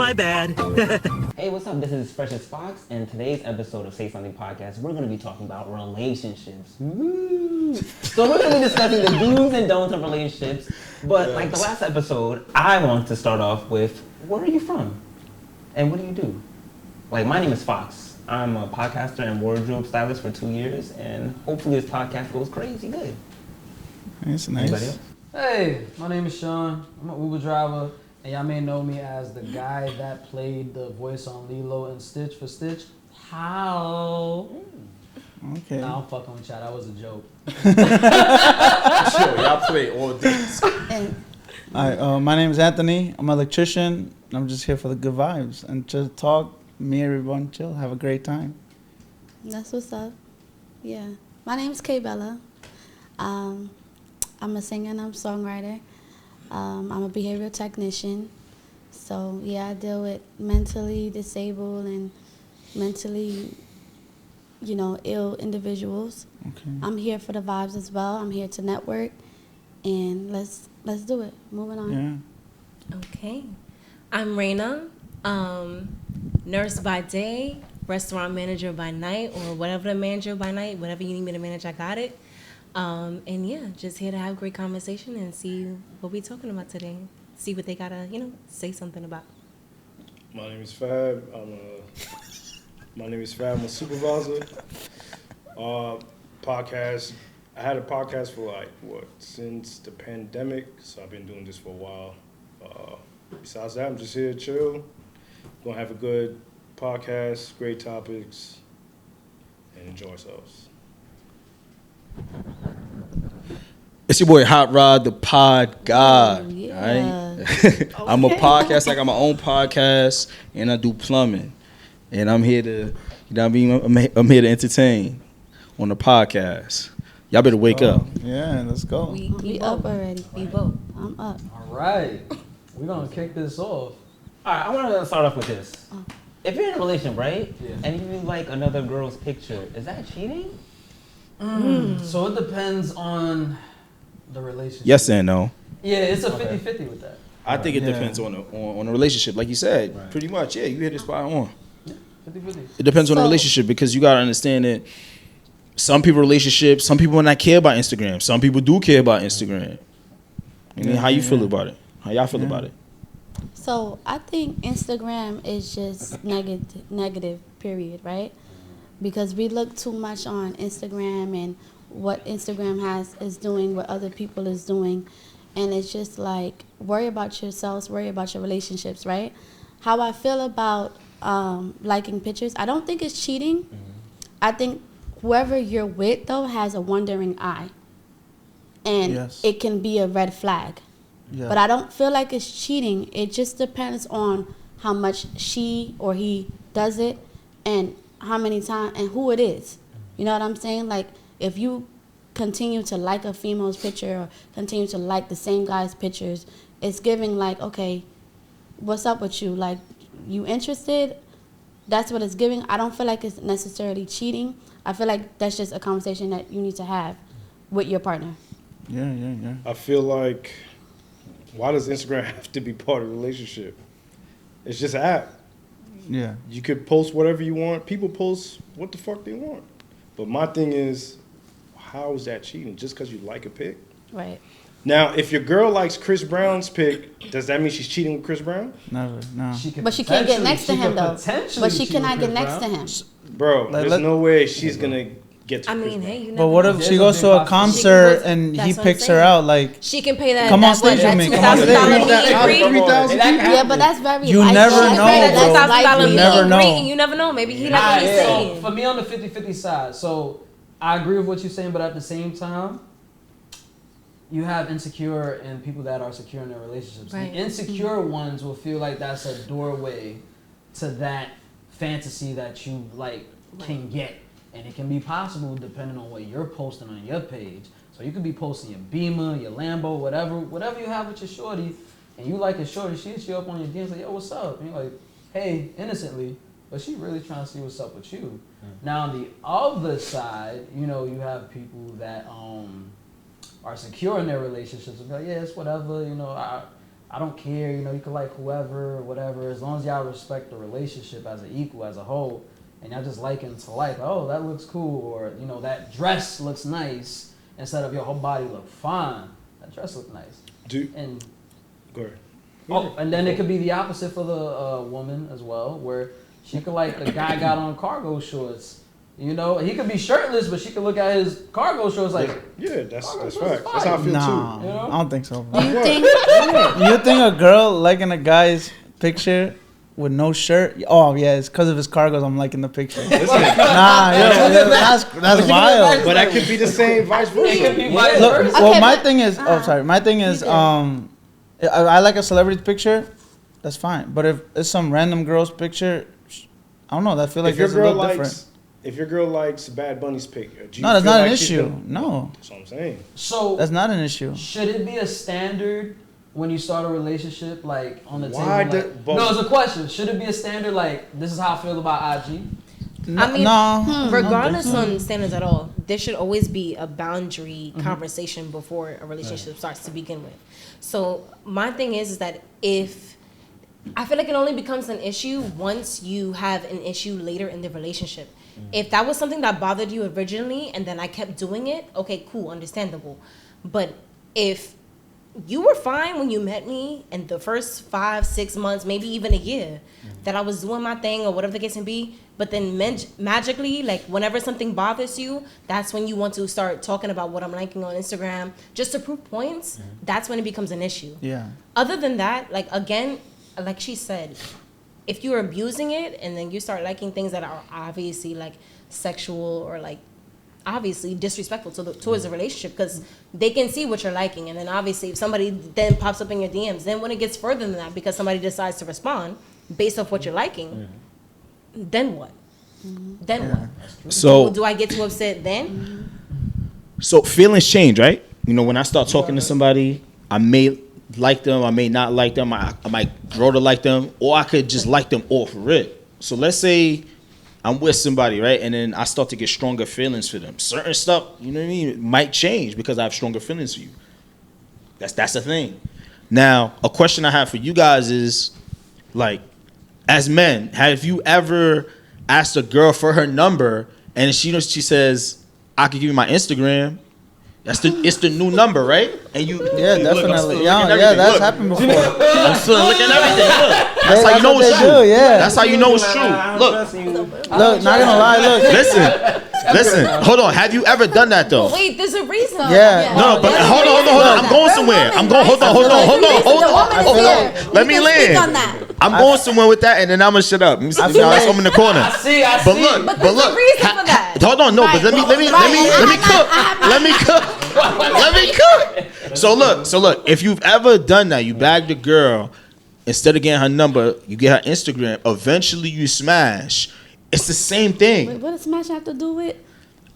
my bad. Hey, what's up? This is Fresh as Fox, and today's episode of Say Something Podcast, we're going to be talking about relationships. Woo! So we're going to be discussing the do's and don'ts of relationships, but like the last episode, I want to start off with, where are you from? And what do you do? Like, my name is Fox. I'm a podcaster and wardrobe stylist for 2 years, and hopefully this podcast goes crazy good. That's Anybody nice. else? Hey, my name is Sean. I'm an Uber driver, and y'all may know me as the guy that played the voice on Lilo and Stitch for Stitch. How? Okay. Nah, I'm fucking with y'all. That was a joke. Sure, y'all play all day. Hi, my name is Anthony. I'm an electrician. I'm just here for the good vibes and to talk, me and everyone chill, have a great time. That's what's up. Yeah. My name's Kay Bella. I'm a singer and I'm a songwriter. I'm a behavioral technician. So, yeah, I deal with mentally disabled and mentally, ill individuals. Okay. I'm here for the vibes as well. I'm here to network. And let's do it. Moving on. Yeah. Okay. I'm Raina, nurse by day, restaurant manager by night, or whatever the manager by night, whatever you need me to manage, I got it. And yeah, just here to have a great conversation and see what we're talking about today. See what they gotta, say something about. My name is Fab. I'm a supervisor. Podcast. I had a podcast for since the pandemic, so I've been doing this for a while. Besides that, I'm just here to chill. Gonna have a good podcast, great topics, and enjoy ourselves. It's your boy Hot Rod, the pod god. Yeah. Right? I'm a podcast. I got my own podcast, and I do plumbing. And I'm here to, I'm here to entertain on the podcast. Y'all better wake up. Yeah, let's go. We up already. We vote. I'm up. All right. We're going to kick this off. All right, I want to start off with this. If you're in a relationship, right, Yeah. and you like another girl's picture, is that cheating? So it depends on the relationship. Yes and no. Yeah, it's a 50-50 with that. I think it Yeah. depends on the relationship. Like you said, Right. pretty much. Yeah, you hit it spot on. 50-50. It depends on the So- relationship because you gotta understand that some people relationships, some people not care about Instagram. Some people do care about Instagram. I mean, how you feel about it? How y'all feel about it? So I think Instagram is just negative, period, right? Because we look too much on Instagram and what Instagram is doing, what other people is doing, and it's just like worry about yourselves, worry about your relationships, right? How I feel about liking pictures, I don't think it's cheating. I think whoever you're with though has a wandering eye, and Yes. it can be a red flag. Yeah. But I don't feel like it's cheating. It just depends on how much she or he does it and how many times and who it is. You know what I'm saying? Like, if you continue to like a female's picture or continue to like the same guy's pictures, it's giving like, okay, what's up with you? Like, you interested? That's what it's giving. I don't feel like it's necessarily cheating. I feel like that's just a conversation that you need to have with your partner. Yeah. I feel like, why does Instagram have to be part of the relationship? It's just an app. Yeah. You could post whatever you want. People post what the fuck they want. But my thing is, how is that cheating? Just because you like a pic? Right. Now, if your girl likes Chris Brown's pic, does that mean she's cheating with Chris Brown? Never. No. But she can't get next to him, though. Potentially But she cheat cannot with get Chris next to Brown. him. Bro, Like, there's let- no way she's going to get to I Chris mean, Brown. hey, you never But what know. if There's she a goes big to a possibility. concert She can and go- he that's what picks I'm her saying. out? Like, She can pay that. Come on that stage that with me, come on $2,000 stage with me. meet and greet. Yeah, but that's very You light. never That's know, very- bro. that's $2,000 light. meet never and know. greet, and you never know. Maybe he like what he's So saying. for me on the 50-50 side, so I agree with what you're saying, but at the same time, you have insecure and people that are secure in their relationships. Right. The insecure ones will feel like that's a doorway to that fantasy that you like can get, and it can be possible depending on what you're posting on your page. So you could be posting your Beamer, your Lambo, whatever you have with your shorty, and you like a shorty, she hits you up on your DMs like, yo, what's up? And you're like, hey, innocently, but she really trying to see what's up with you. Now on the other side, you know, you have people that are secure in their relationships and be like, yeah, it's whatever, you know, I I don't care, you know, you can like whoever or whatever, as long as y'all respect the relationship as an equal, as a whole, and y'all just liking to like, oh, that looks cool, or, you know, that dress looks nice, instead of your whole body look fine, that dress look nice. And go ahead. Oh, and then it could be the opposite for the woman as well, where she could like the guy got on cargo shorts. You know, he could be shirtless, but she could look at his cargo shorts like, yeah, that's fact. That's how I feel Nah, too. You know? I don't think so. Do you think? You think a girl liking a guy's picture with no shirt? Oh yeah, it's because of his cargos. I'm liking the picture. Nah, that's wild. But that could be the same vice versa. it could be vice Look, versa. well, Okay, my but- thing is, my thing is, I like a celebrity picture. That's fine. But if it's some random girl's picture, I don't know. I feel like If your it's a girl little likes, different. if your girl likes Bad Bunny's pic, do you No, that's feel not an like she issue. can- No, That's what I'm saying. So that's not an issue. should it be a standard when you start a relationship, like on the Why table? the- Like, but- no, it's a question. Should it be a standard like this is how I feel about IG? I mean, no. regardless on standards at all, there should always be a boundary conversation before a relationship starts to begin with. So my thing is that if I feel like it only becomes an issue once you have an issue later in the relationship. If that was something that bothered you originally and then I kept doing it, okay, cool, understandable. But if you were fine when you met me in the first 5-6 months, maybe even a year, that I was doing my thing or whatever the case may be, but then magically, like whenever something bothers you, that's when you want to start talking about what I'm liking on Instagram just to prove points. That's when it becomes an issue. Yeah. Other than that, like again, like she said, if you're abusing it and then you start liking things that are obviously like sexual or like obviously disrespectful towards a relationship, because they can see what you're liking, and then obviously if somebody then pops up in your DMs, then when it gets further than that because somebody decides to respond based off what you're liking, then what? Then what? So Do I get too upset then? So feelings change, right? You know, when I start talking to somebody, I may like them, I may not like them, I might grow to like them, or I could just like them off rip. So let's say I'm with somebody, right? And then I start to get stronger feelings for them. Certain stuff, you know what I mean, might change because I have stronger feelings for you. That's the thing. Now, a question I have for you guys is, like, as men, have you ever asked a girl for her number and she says, I could give you my Instagram? It's the new number, right? And you Yeah, look, I'm still definitely. looking Yeah, at yeah, everything. that's Look, happened before. I'm still looking at everything. Look. That's how That's you know what it's they true. do, yeah. That's how you know it's true. Look, Look, not gonna lie, look. listen. Hold on. Have you ever done that though? Wait, there's a reason. Yeah. No, but hold on. I'm going somewhere. I'm going. Hold on. Let me land. on that. I'm going somewhere with that, and then I'm gonna shut up. I'm in the corner. I see. But look, But there's a reason for that. Hold on, no, but let me cook. So look, if you've ever done that, you bagged a girl, instead of getting her number, you get her Instagram, eventually you smash. It's the same thing. Wait, what does Smash have to do with?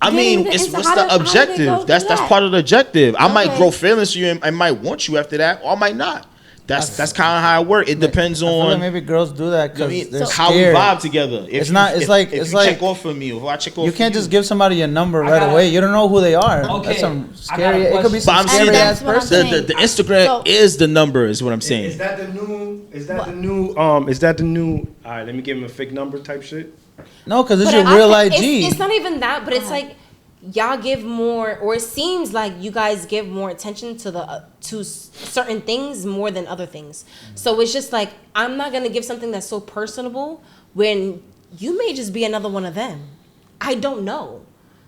I getting mean, the it's Insta- what's how the did- how did they objective? go That's through that? part of the objective. I might Okay. grow feelings for you and I might want you after that, or I might not. That's kind of how it works. It depends I feel like on maybe girls do that I because mean, they're how we scared. vibe together. If It's not- you- it's if- like- if it's you like- check off for me, if I check off You for can't just give somebody your number I right gotta- away. You don't know who they are. Okay, That's some I got a scary. It could be question. some But I'm scary saying ass that's what I'm person. saying. the Instagram So- is the number, is what I'm Is saying. that the new? Is that the new? All right, let me give him a fake number type shit. No, because it's But your real it's- IG. It's not even that, but it's like y'all give more, or it seems like you guys give more attention to the certain things more than other things. So it's just like I'm not gonna give something that's so personable when you may just be another one of them. I don't know.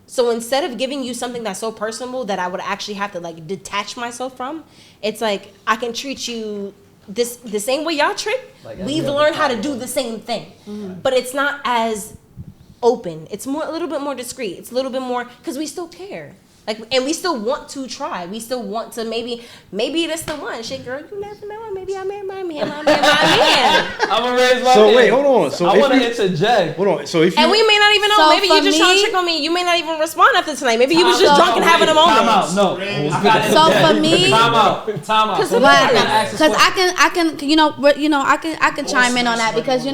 So instead of giving you something that's so personable that I would actually have to like detach myself from, it's like I can treat you the same way y'all treat. Like every We've other learned how to couple. do the same thing, but it's not as open. It's a little bit more discreet. It's a little bit more because we still care. Like, and we still want to try. We still want to maybe that's the one. Shit, girl, you never know. Maybe I marry my man. I marry my man. I'm gonna raise my So hand. wait, hold on. So I if want to you- interject. Hold on. So if you And we may not even know. So Maybe you for just trying to me- trick on me. You may not even respond after tonight. Maybe you was just So- drunk and having a Time out. moment. No. I gotta So interject. for me- Time out. Cause So what? I gotta ask this Because question. I can I can chime in on that because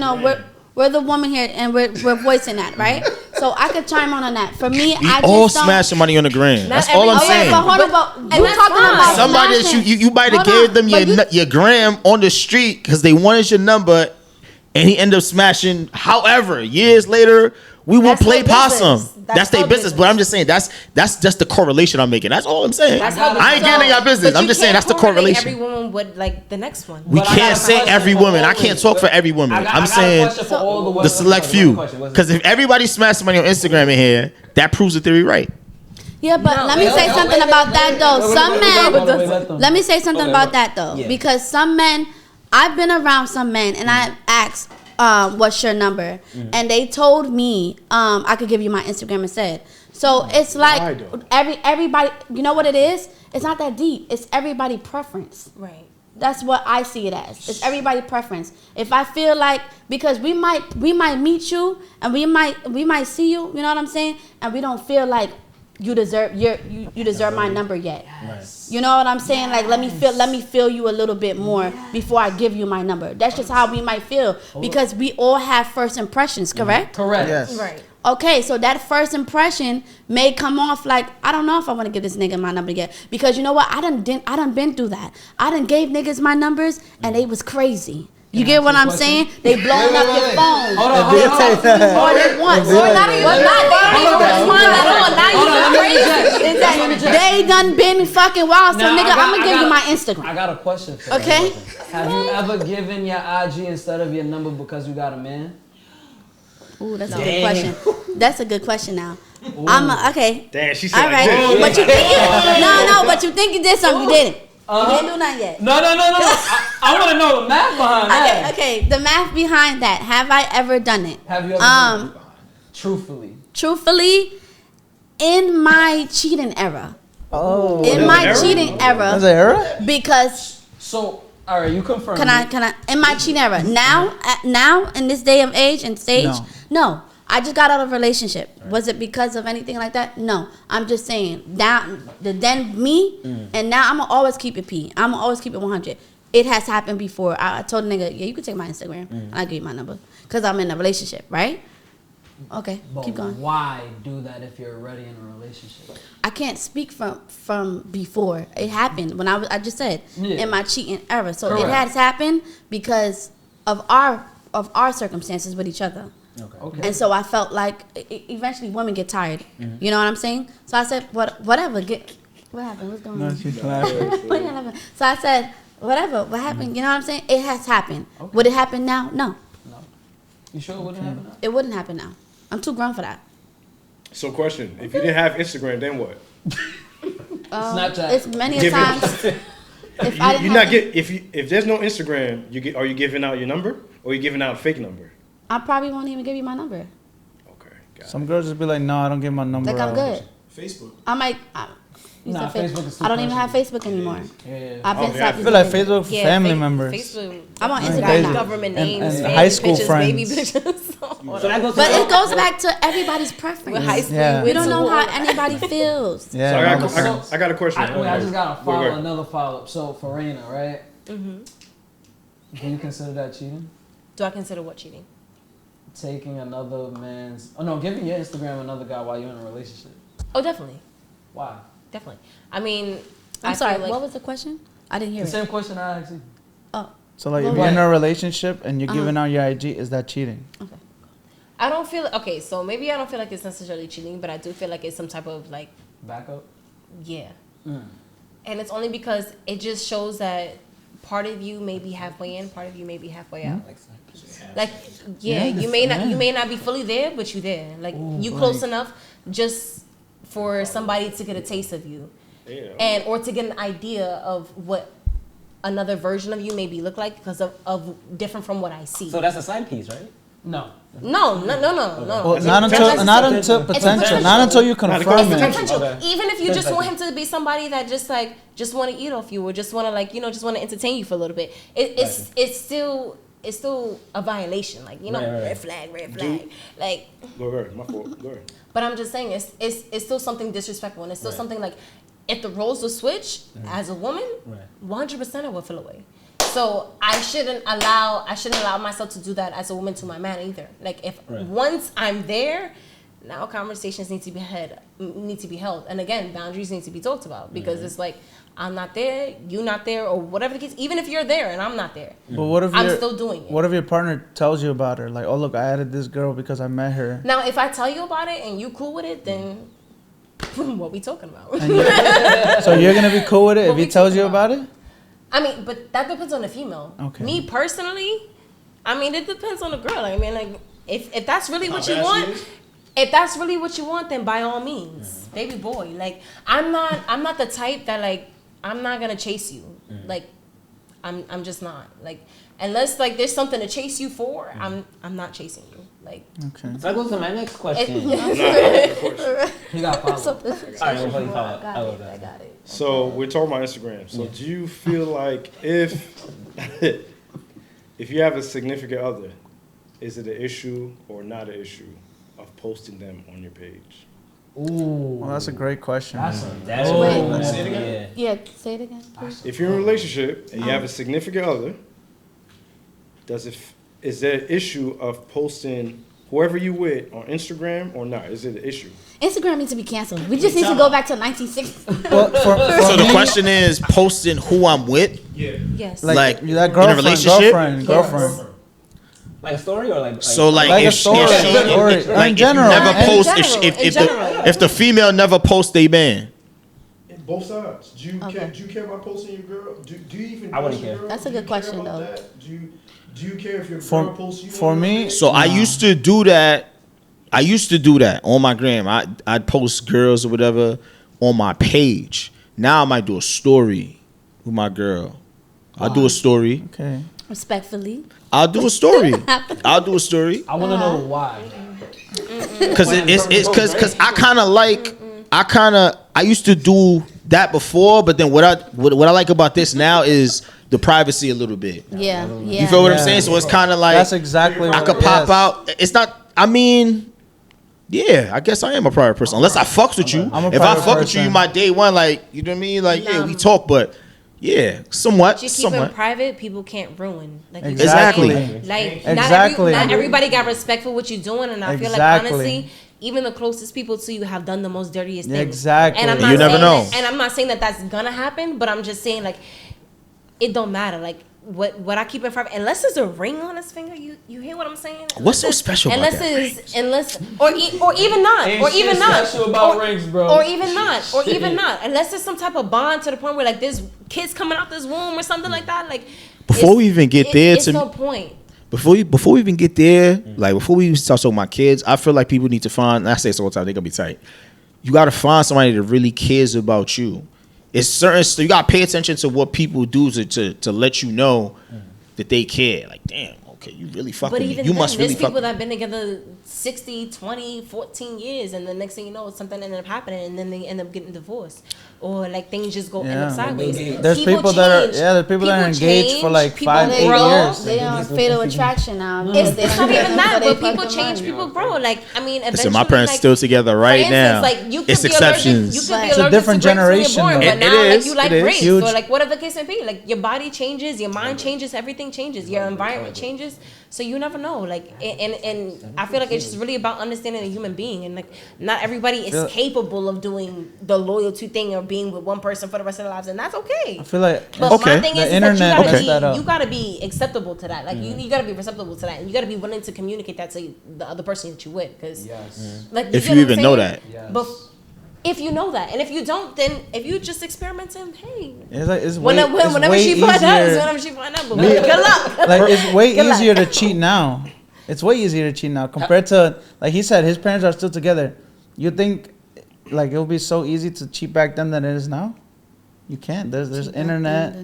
we're the woman here and we're voicing that, right? So I could chime on that. For me, We I all just don't. smashing money on the gram. That's Not all I'm every- saying. But hold on, but you that's talking fine. about Somebody that smashing. you might have Hold gave on, them but your gram on the street because they wanted your number, and he ended up smashing. However, years later, we will That's play their possum. business. That's That's their their business. But I'm just saying that's just the correlation I'm making. That's all I'm saying. That's how I ain't getting in your business. But I'm you just saying can't that's the correlate correlation. Every woman would like the next one. We But I got can't a say question every for woman. all I can't women. talk for every woman. I got I'm a saying question for all the women. the select What's few. the question? Because if everybody smashes money on Instagram in here, that proves the theory right. Yeah, but No, let me wait, say wait, something about that though. Some men. Let me say something Okay, about what? that though, Yeah. because some men, I've been around some men, and I asked, "What's your number?" And they told me, "I could give you my Instagram instead." So it's Why like though? everybody. You know what it is? It's not that deep. It's everybody preference. Right. That's what I see it as. It's everybody preference. If I feel like, because we might meet you and we might see you, you know what I'm saying, and we don't feel like you deserve you deserve my number yet. You know what I'm saying? Like let me feel you a little bit more before I give you my number. That's just how we might feel because we all have first impressions, correct? Correct. Yes. Right. Okay, so that first impression may come off like, I don't know if I want to give this nigga my number yet. Because you know what? I done been through that. I done gave niggas my numbers and they was crazy. You get what I'm saying? They blowing up your phone. Hold on. All at once. Or not even they don't even respond at all. Now Hold on, you let me crazy. interject. They done been fucking wild. So Now, nigga, I'm gonna give you my Instagram. I got a question for you. Okay? Have you ever given your IG instead of your number because you got a man? Ooh, that's a good question. That's a good question now. Okay. Damn, she said All right. like this. But you think but you think you did something, you didn't. You didn't do nothing yet. No. I want to know the math behind that. Okay, the math behind that. Have I ever done it? Have you ever done it? Truthfully. Truthfully, in my cheating era. Oh. In my era? cheating That's era. an error? Because So, all right, you confirm. can I in my cheating era. Now in this day of age and stage, no. I just got out of a relationship. Was it because of anything like that? No. I'm just saying then me and now I'ma always keep it P. I'ma always keep it 100. It has happened before. I told a nigga, yeah, you can take my Instagram and I'll give you my number. Because I'm in a relationship, right? Okay, But keep going. why do that if you're already in a relationship? I can't speak from before. It happened when I just said Yeah. in my cheating era. So Correct. it has happened because of our circumstances with each other. Okay. And so I felt like eventually women get tired. You know what I'm saying? So I said, whatever. What happened? What's going No, on? she's laughing. What happened? So I said, whatever. What happened? You know what I'm saying? It has happened. Okay. Would it happen now? No, No. You sure it wouldn't happen now? it wouldn't happen now. I'm too grown for that. So question: if you didn't have Instagram, then what? Snapchat. It's many a Give it- times. If I didn't You have not get if there's no Instagram, are you giving out your number or are you giving out a fake number? I probably won't even give you my number. Okay, got it. Some girls just be like, no, I don't give my number Like I'm out. good. Facebook. I might. You Nah, said Facebook is too I don't even have personal. Facebook anymore. Yeah. I've been Oh, yeah. stopped I feel like using Facebook for Yeah, family Fa- members. Facebook. I'm on got Instagram now. government And- names, and family high school pictures, friends. baby pictures. So that goes to But it goes back to everybody's preference. With high school. Yeah. We don't know how anybody feels. Yeah. So all the time. I got a question. I just got Go ahead. another follow up. So for Raina, right? Do you consider that cheating? Do I consider what cheating? Taking another man's, giving your Instagram another guy while you're in a relationship. Oh, definitely, Why? definitely. I mean, I'm I sorry. feel like- What was the question? I didn't hear The it. same question I asked you. Oh, So like, if Well, you're in right. a relationship and you're Uh-huh. giving out your IG, is that cheating? I don't feel okay. So maybe I don't feel like it's necessarily cheating, but I do feel like it's some type of like, Backup. yeah. And it's only because it just shows that part of you may be halfway in, part of you may be halfway out. Like, yeah, you may not be fully there, but you there. Like, you close enough just for somebody to get a taste of you, Yeah. or to get an idea of what another version of you maybe look like because of different from what I see. So that's a side piece, right? No. No. Well, not until potential. potential. Not until you confirm It's it. potential. Okay. Even if you That's just want him like- to be somebody that just want to eat off you or just want to just want to entertain you for a little bit, it's still a violation. Like Right. red flag. Like, Go ahead. My fault. Go ahead. but I'm just saying it's still something disrespectful and it's still something like if the roles were switched as a woman, 100% I would feel away. So I shouldn't allow myself to do that as a woman to my man either. Like if once I'm there, Now conversations need to be held, and again, boundaries need to be talked about because it's like I'm not there, you not there, or whatever the case. Even if you're there and I'm not there, But what if I'm still doing it. What if your partner tells you about her? Like, oh look, I added this girl because I met her. Now, if I tell you about it and you cool with it, then what we talking about? So you're gonna be cool with it What if we he tells you talking about it? I mean, but that depends on the female. Okay. Me personally, I mean, it depends on the girl. I mean, like, if that's really what you want, if that's really what you want, then by all means, baby boy. Like, I'm not the type that like I'm not gonna chase you. Like, I'm just not. Like, unless like there's something to chase you for, I'm not chasing you. Like, Okay. So that goes to my next question. You got followed. All right, before you follow up, I got it. So we're talking about Instagram. So do you feel like if you have a significant other, is it an issue or not an issue of posting them on your page? Ooh, Well, that's a great question. that's man. That's Wait. what Say it again. Yeah, say it again, please. If you're in a relationship and you have a significant other, is there an issue of posting whoever you with on Instagram or not? Is it an issue? Instagram needs to be canceled. We just need to go back to 1960. Well, for So the me, question is posting who I'm with. yes. Like, that in a girlfriend, relationship? girlfriend. like a story or like So like, Like a if story, if story. she, like In if general. you never In post, general, in general. if the female never posts they man, Both sides. Do you Okay. care about posting your girl? Do you even? I wouldn't post your care. girl? That's a Do you good care question, about though. that? Do you care if your For- girl posts you? for on me- her so I used to do that. I used to do that on my gram. I'd post girls or whatever on my page. Now I might do a story with my girl. I'll do a story. Okay. Respectfully. I'll do a story. I'll do a story. I want to know why. Because it's because I used to do that before, but then what I like about this now is the privacy a little bit. Yeah. Yeah. You feel what I'm Yeah. saying? So it's kind of like That's exactly what I could pop out. It's not. I mean, yeah. I guess I am a private person unless I fucks with you. I'm a If I private fuck with you, you person. my day one. Like you know what I mean? Like yeah, we talk, but yeah, somewhat. You keep it Somewhat. private, people can't ruin. Like you Exactly. saying. Like Exactly. not everybody got respect for what you're doing, and I feel like Exactly. honestly, even the closest people to you have done the most dirtiest things. Exactly. And I'm You not never saying know. That, and I'm not saying that that's gonna happen, but I'm just saying like it don't matter. Like what I keep in private, unless there's a ring on his finger. You hear what I'm saying? What's so special about unless that? Unless or even not, Ain't or shit even not, special about or, rings, bro. or even not, or even not. Unless there's some type of bond to the point where like there's kids coming out this womb or something like that. Like Before we even get there, it's to no point. Before we even get there, like before we even start talking about kids, I feel like people need to find. I say this all the time. They gonna be tight. You gotta find somebody that really cares about you. It's certain. So you gotta pay attention to what people do to let you know that they care. Like, damn, okay, you really fuck But with me. even You then, must there's really people fuck. that have been together 60, 20, 14 years, and the next thing you know, something ended up happening, and then they end up getting divorced. Or like things just go end Yeah. up sideways. There's people that are change. there's people that are engaged for like People 5, 8 grow. years. They on fatal attraction now. It's not even that, but people fucking change, money. people grow. Like, I mean, eventually, Listen, my parents like, still together right for now. instance, like, you could It's be exceptions. allergic. You could But be it's a allergic different to grapes when you're generation, born, though. but It now like is, you like it is. grapes, Huge. or like whatever the case may be. Like your body changes, your mind changes, everything changes, your environment changes. So you never know. Like, and I feel like it's just really about understanding the human being, and like not everybody is Yeah. capable of doing the loyalty thing or being with one person for the rest of their lives, and that's okay. I feel like But Okay. my thing The is that internet messed that up. you gotta be acceptable to that. Like you gotta be receptible to that, and you gotta be willing to communicate that to the other person that you with. Because Yes. like, If get you what I'm even know saying? that. Yes. But if you know that, and if you don't, then if you just experimenting, hey, it's like it's way, whenever it's way she find out, is easier. whenever she find out. But good luck. Like it's way Good luck. easier to cheat now. It's way easier to cheat now compared to like he said his parents are still together. You think like it would be so easy to cheat back then than it is now? You can't. There's internet.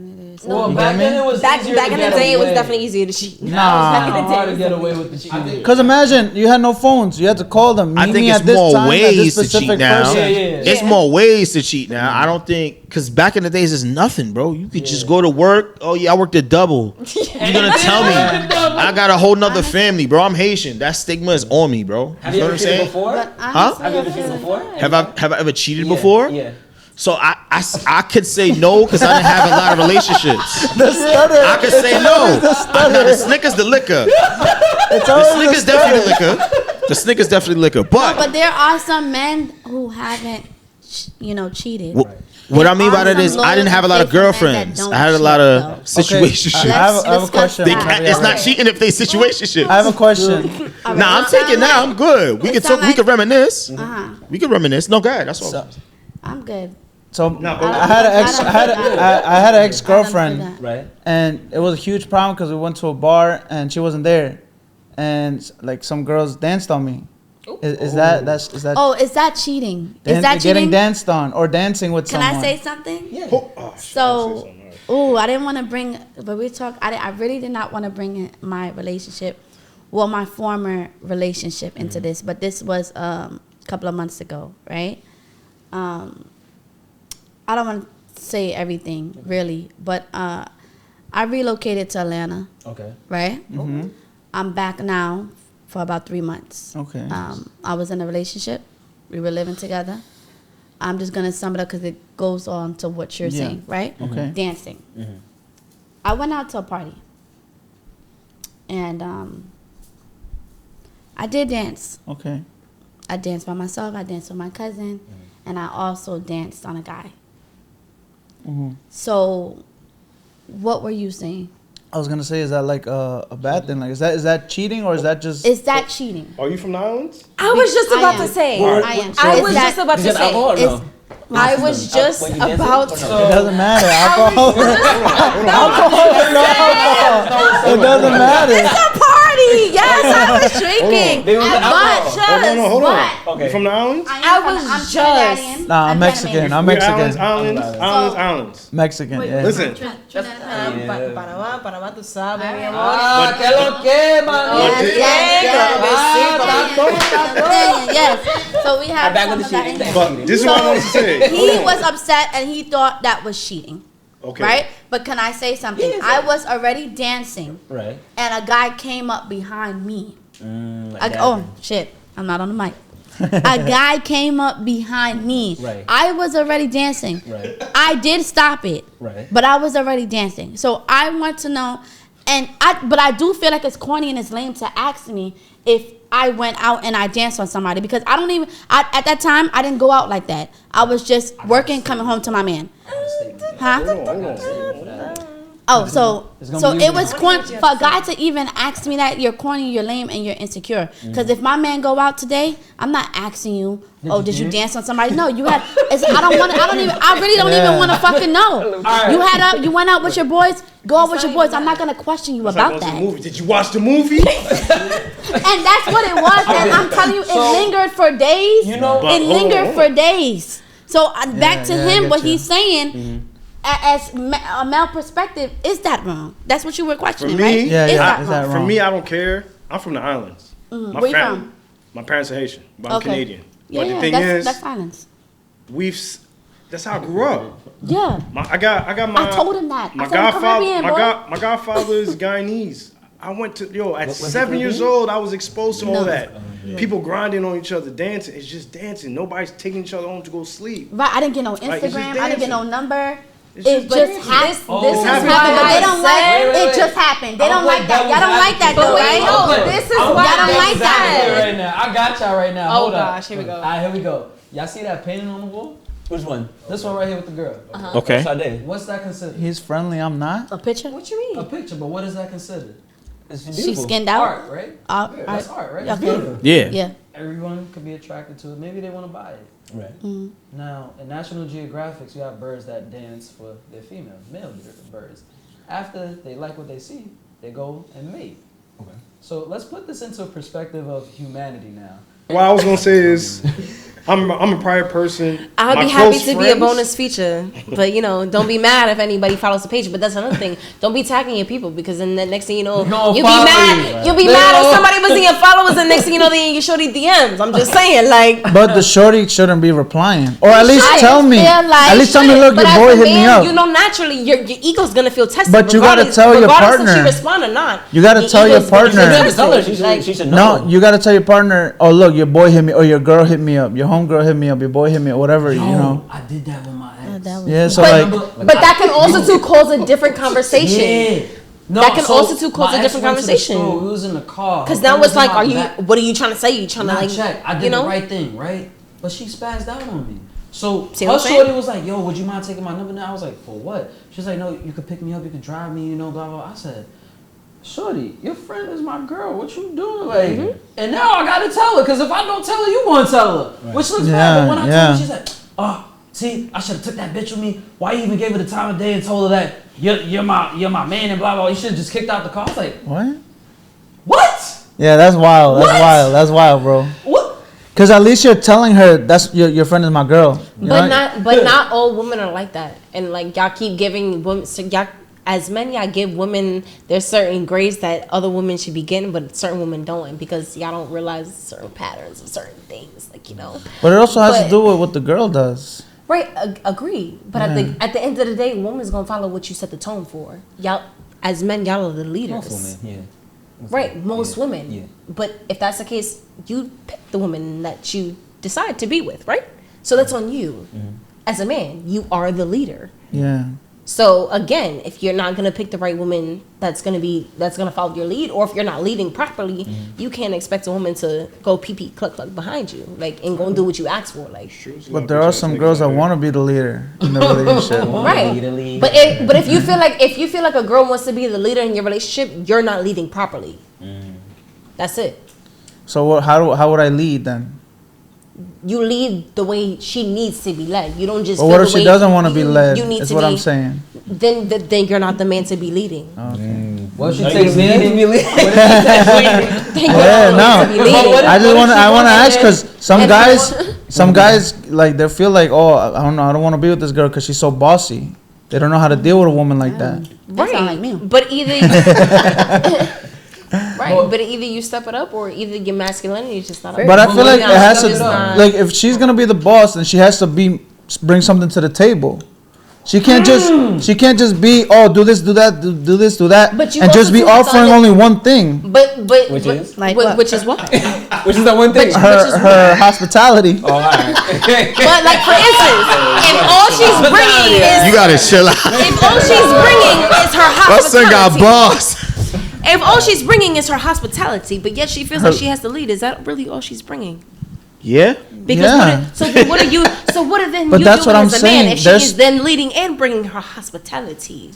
Well, You back get then me? it was Back easier back to in the get day, it was away. definitely easier to cheat. Nah. Back in the It's day, hard it to was get definitely away with the cheating. Cause imagine you had no phones. You had to call them. I Meet think me it's at this more time at this ways to cheat specific now. person. Yeah, yeah. It's more ways to cheat now. I don't think because back in the days, it's nothing, bro. You could just go to work. Oh yeah, I worked a double. You're gonna tell me I got a whole nother family, bro. I'm Haitian. That stigma is on me, bro. Have You you know ever what I'm cheated saying? before? But Huh? honestly, Have you I ever feel cheated like- before? Have I ever cheated Yeah, before? Yeah. So I could say no because I didn't have a lot of relationships. The stutter. I could say no. The stutter. The Snickers, the liquor. It's The always Snickers the definitely the stutter. liquor. The Snickers definitely liquor, But there are some men who haven't, cheated. What I mean by There that are is some I didn't have a lot of loyal, faithful men girlfriends. that don't I had a cheat, lot of though. situationships. I have a Let's question. discuss that. It's not cheating if they situationships. I have a question. All right, Nah, I'm it taking sound now. like- I'm good. We it can sound talk. We can like- reminisce. Uh-huh. We can reminisce. No, go ahead. That's all. So, I'm good. so No, I had an ex. I had an ex-girlfriend, Right. and it was a huge problem because we went to a bar and she wasn't there, and like some girls danced on me. Is that Oh, is that cheating? Is dan- that getting cheating? danced on or dancing with Can someone? I say something? Yeah. So, I didn't want to bring, but I really did not want to bring in my relationship, my former relationship into this, but this was a couple of months ago, right? I don't want to say everything really, but I relocated to Atlanta, Okay. right? Mm-hmm. I'm back now for about 3 months. Okay. I was in a relationship. We were living together. I'm just going to sum it up because it goes on to what you're Yeah. saying, right? Okay. Dancing. Mm-hmm. I went out to a party. And I did dance. Okay. I danced by myself. I danced with my cousin. And I also danced on a guy. Mhm. So what were you saying? I was gonna say, is that like a bad thing? Like, is that cheating or is that just? Is that cheating? Are you from the islands? I was just I about am. to say. I am. I Is was that- just about You to said alcohol or say. no? I was just When you dancing about or to. no? It doesn't matter. Alcohol. It doesn't matter. It's a party. Yes, I was drinking. There was But alcohol. Hold on. Okay. You from the islands? I was I'm just- Trinidadian. Nah, I'm Mexican. I'm We're Mexican. Islands. Mexican. Yeah. Listen. Panamá, tú sabes, mi amor. Ah, que lo que, mano. Yes. So we have Back some with of the that cheating. in there. But this is what I want to say. He was upset and he thought that was cheating. Okay. Right? But can I say something? Yes. I was already dancing Right. and a guy came up behind me. Like Oh, shit. I'm not on the mic. A guy came up behind me. Right. I was already dancing. Right. I did stop it. Right. But I was already dancing. So I want to know, but I do feel like it's corny and it's lame to ask me if I went out and I danced on somebody because at that time, I didn't go out like that. I was just working, coming home to my man. Huh? Hold on. Oh, so gonna be it was corny for a guy to even ask me that you're corny, you're lame, and you're insecure. Because if my man go out today, I'm not asking you. Did you dance on somebody? No, you had. I really don't even want to fucking know. You went out with your boys. Go out with your boys. I'm not gonna question you about Watch the that. movie. Did you watch the movie? And that's what it was. And I'm telling you, it lingered for days. You know, But It hold on, lingered hold for on. days. So back to yeah, I him, get what you. he's saying. As a male perspective, is that wrong? That's what you were For questioning, me, right? Yeah, is yeah. that Is wrong? that for wrong? me, I don't care. I'm from the islands. My Where you family, from? my parents are Haitian, but I'm Okay. Canadian. Yeah, But the yeah, thing that's is, silence. that's how I grew up. Yeah. I got my. I told him that. My I said, I'm godfather, Caribbean, boy. my godfather is Guyanese. I went to at Was he 7 years Caribbean? old. I was exposed to all No. that. People grinding on each other, dancing. It's just dancing. Nobody's taking each other home to go sleep. Right, I didn't get no Like, it's just Instagram. I didn't get no dancing. number. It's It just just dancing. happened. This is happened. But why they I don't said. like wait, it. wait. Just happened. They I'm don't gonna like that. play Y'all don't devil's like that advocate. though, But right? wait, no, this is Y'all why don't I like that. said. right now. I got y'all right now. Oh, Hold up. gosh, here we go. All right, here we go. Y'all see that painting on the wall? which one? This one right here with the girl. Okay. Sade. What's that considered? He's friendly. I'm not. A picture? What you A mean? picture, but what is that considered? It's She beautiful. skinned out. Art, right? That's I- art, right? Okay. Yeah. Yeah. Everyone could be attracted to it. Maybe they want to buy it. Right. Mm. Now, in National Geographic, you have birds that dance for their females, male birds. After they like what they see, they go and mate. Okay. So let's put this into a perspective of humanity now. What I was gonna say is, I'm a private person. I'll My be happy close to be a friends- bonus feature, but don't be mad if anybody follows the page. But that's another thing. Don't be tagging your people because then the next thing you know, No, you'll be follow mad. you. You'll be mad if somebody was in your followers, and next thing you know, they in your shorty DMs. I'm just saying, like. But the shorty shouldn't be replying, or at least I tell me. feel like- At least tell me, look, But your as boy a hit me man, up. You know, naturally, your ego's gonna feel tested. But you gotta regardless- tell your regardless if she partner. respond or not. You gotta tell your ego's gonna feel partner. You have to tell her. tested. Like, She should know. No, you gotta tell your partner. Oh, look, your boy hit me, or your girl hit me up, your homegirl hit me up, your boy hit me up, whatever. You know. I did that with my ex. Oh, that was Yeah. So But- like, But that can also too cause a different conversation. Yeah. that can so also too cause my a ex different went to the conversation. store, we was in the car. Because Her now friend it's was in like, my are you? back. What are you trying to say? You trying to Nah, like, check. I did you know? the right thing, right? But she spazzed out on me. So See her what I'm saying? shorty was like, "Yo, would you mind taking my number now?" I was like, "For what?" She's like, "No, you could pick me up, you could drive me, you know, blah blah." I said, "Shorty, your friend is my girl. What you doing, like?" And now I gotta tell her, because if I don't tell her, you gonna tell her, which looks bad. But when I tell her, she's like, "Oh, see, I should have took that bitch with me. Why you even gave her the time of day and told her that you're my man and blah blah. You should have just kicked out the car." I was like, What? "What? Yeah, that's wild. That's What? wild. That's wild, bro. What?" Because at least you're telling her that's your friend is my girl. You But know? not all women are like that. And like y'all keep giving women, so y'all, as men, y'all give women there's certain grades that other women should be getting, but certain women don't, because y'all don't realize certain patterns of certain things, like, you know. But it also has But- to do with what the girl does. Right, agree. But at the end of the day, woman's gonna follow what you set the tone for. Y'all, as men, y'all are the leaders. Most women, yeah. Right, most Yeah. women. Yeah. But if that's the case, you pick the woman that you decide to be with, right? So that's on you. As a man, you are the leader. Yeah. So again, if you're not gonna pick the right woman that's gonna follow your lead, or if you're not leading properly, you can't expect a woman to go pee pee cluck cluck behind you, like, and go and do what you ask for, like. But there are some girls that want to be the leader in the relationship. Right. But if you feel like a girl wants to be the leader in your relationship, you're not leading properly. That's it. So how would I lead then? You lead the way she needs to be led. You don't just. But feel what the if she way doesn't want to be you- led? You need That's to what be, I'm saying. Then you're not the man to be leading. What she Are takes you leading me? Then you're not Yeah, the man no. to be leading. I just want to. I want to ask because some And guys like they feel like, oh, I don't know, I don't want to be with this girl because she's so bossy. They don't know how to deal with a woman like that. That sound like me. But either but either you step it up, or either your masculinity is just not. But I feel like it has to, It's not- like, if she's gonna be the boss, then she has to bring something to the table. She can't just be, oh, do this, do that, do this, do that, But you and also just be do have to offering only one thing, Which is? Like what? which is what? Which is the one thing. her hospitality. Oh, all right. But like, for instance, if all she's bringing is You gotta chill out. if all she's bringing is her My son got hospitality, boss. if all she's bringing is her hospitality, but yet she feels like she has to lead, is that really all she's bringing? Yeah. Because Yeah. what are you? So what are then But you that's doing what I'm as a saying. man if she There's- is then leading and bringing her hospitality?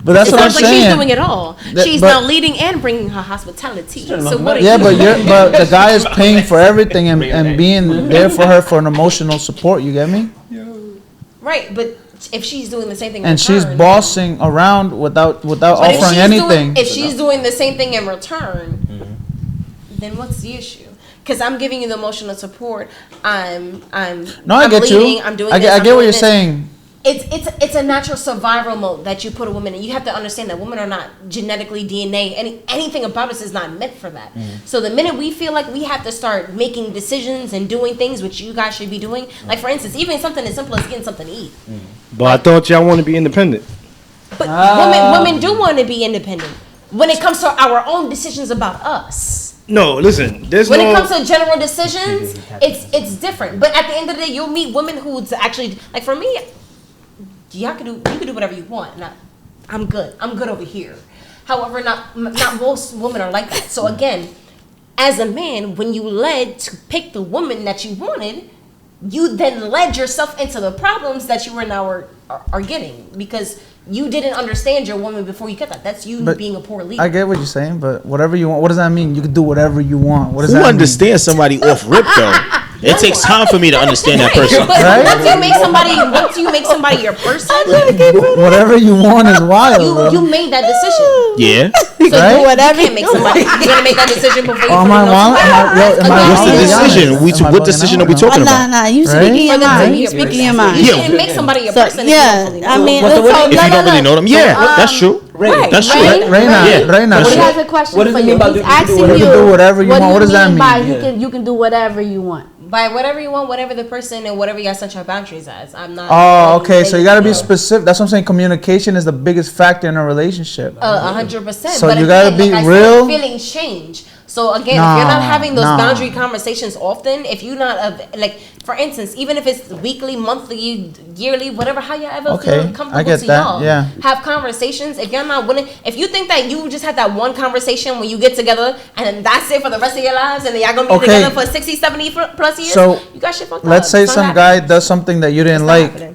But that's It what I'm sounds like she's saying. doing it all. That- She's but- now leading and bringing her hospitality. trying to So make what are money. you? Yeah, but the guy is paying for everything and being there for her for an emotional support. You get me? Right, but if she's doing the same thing, in And she's return, bossing around without but if offering she's anything. if she's doing the same thing in return, then what's the issue? Because I'm giving you the emotional support. I'm No, I I'm get leading, you. I'm doing I this, get, I I'm get what doing you're this. saying. It's a natural survival mode that you put a woman in. You have to understand that women are not genetically DNA. Anything about us is not meant for that. So the minute we feel like we have to start making decisions and doing things which you guys should be doing, like for instance, even something as simple as getting something to eat. But I thought y'all want to be independent. But women do want to be independent when it comes to our own decisions about us. No, listen. There's When no. it comes to general decisions, it's different. But at the end of the day, you'll meet women who's actually, like, for me, you can do whatever you want. I'm good over here. However, not most women are like that. So again, as a man, when you led to pick the woman that you wanted, you then led yourself into the problems that you are now are getting, because you didn't understand your woman before you get that. That's you But being a poor leader. I get what you're saying, but whatever you want, what does that mean? You can do whatever you want. What does Who that understands somebody off rip though? It takes time for me to understand that person. But Right? once you make somebody your person, mean? Whatever you want is wild, bro. you made that decision. Yeah. So Right? do whatever. You can't make somebody. You're gonna make that decision before you Oh, am put I it on wrong? somebody. What's the being decision? honest? Am I What bugging decision out are we or no? talking Nah, about? nah. You Right? speaking your For them to mind. be You your speaking person. your mind. You Yeah. can't make somebody your So, person. if you yeah, don't really I know mean, them. so If you look, don't really know them, yeah, that's true. Right. That's true. Ray, Reina, Yeah. Reina. He That's has a question What does for it mean you. by He's you can asking do you, whatever you want? What does that mean by mean? you can do whatever you want? By whatever you want, whatever the person and whatever you set your boundaries as. I'm not. Oh, okay. So you gotta be know. specific. That's what I'm saying. Communication is the biggest factor in a relationship. 100%. So but you gotta again, be like I real. said, feelings change. So again, if you're not having those boundary conversations often, if you're not like, for instance, even if it's weekly, monthly, yearly, whatever, how you ever feel comfortable I get to that. y'all, Yeah. have conversations. If you're not willing, if you think that you just had that one conversation when you get together and then that's it for the rest of your lives, and then y'all gonna be together for 60, 70 plus years, So you got shit fucked up. let's say It's not some happening. guy does something that you didn't It's not like. happening.